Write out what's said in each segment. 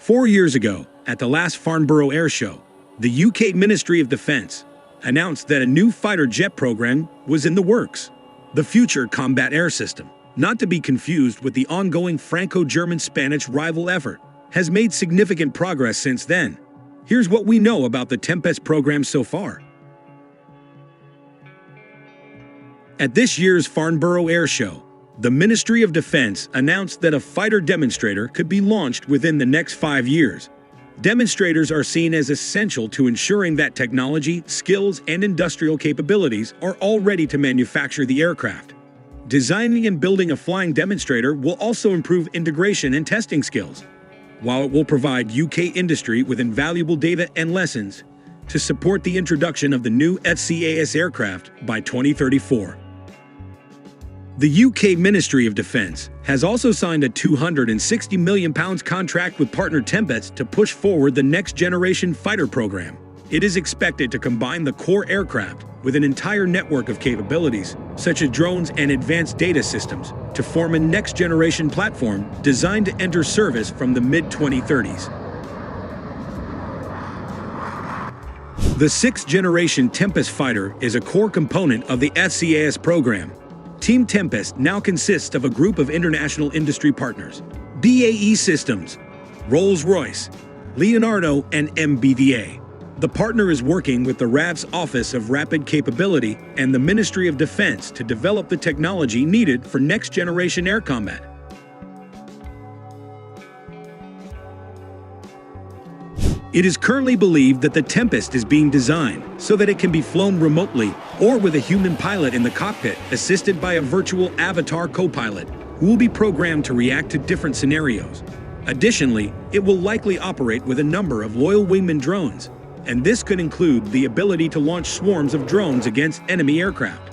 4 years ago, at the last Farnborough Air Show, the UK Ministry of Defence announced that a new fighter jet program was in the works. The Future Combat Air System, not to be confused with the ongoing Franco-German-Spanish rival effort, has made significant progress since then. Here's what we know about the Tempest program so far. At this year's Farnborough Air Show, the Ministry of Defence announced that a fighter demonstrator could be launched within the next 5 years. Demonstrators are seen as essential to ensuring that technology, skills, and industrial capabilities are all ready to manufacture the aircraft. Designing and building a flying demonstrator will also improve integration and testing skills, while it will provide UK industry with invaluable data and lessons to support the introduction of the new FCAS aircraft by 2034. The UK Ministry of Defence has also signed a £260 million contract with partner Tempest to push forward the next-generation fighter program. It is expected to combine the core aircraft with an entire network of capabilities, such as drones and advanced data systems, to form a next-generation platform designed to enter service from the mid-2030s. The sixth-generation Tempest fighter is a core component of the FCAS program. Team Tempest now consists of a group of international industry partners: BAE Systems, Rolls-Royce, Leonardo, and MBDA. The partner is working with the RAV's Office of Rapid Capability and the Ministry of Defence to develop the technology needed for next-generation air combat. It is currently believed that the Tempest is being designed so that it can be flown remotely or with a human pilot in the cockpit, assisted by a virtual avatar co-pilot who will be programmed to react to different scenarios. Additionally, it will likely operate with a number of loyal wingman drones, and this could include the ability to launch swarms of drones against enemy aircraft.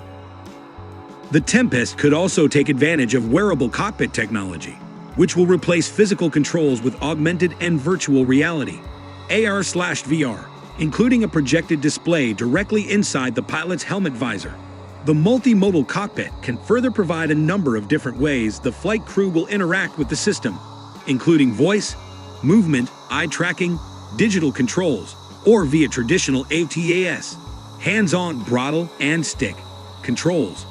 The Tempest could also take advantage of wearable cockpit technology, which will replace physical controls with augmented and virtual reality (AR/VR), including a projected display directly inside the pilot's helmet visor. The multimodal cockpit can further provide a number of different ways the flight crew will interact with the system, including voice, movement, eye tracking, digital controls, or via traditional ATAS, hands-on throttle and stick controls.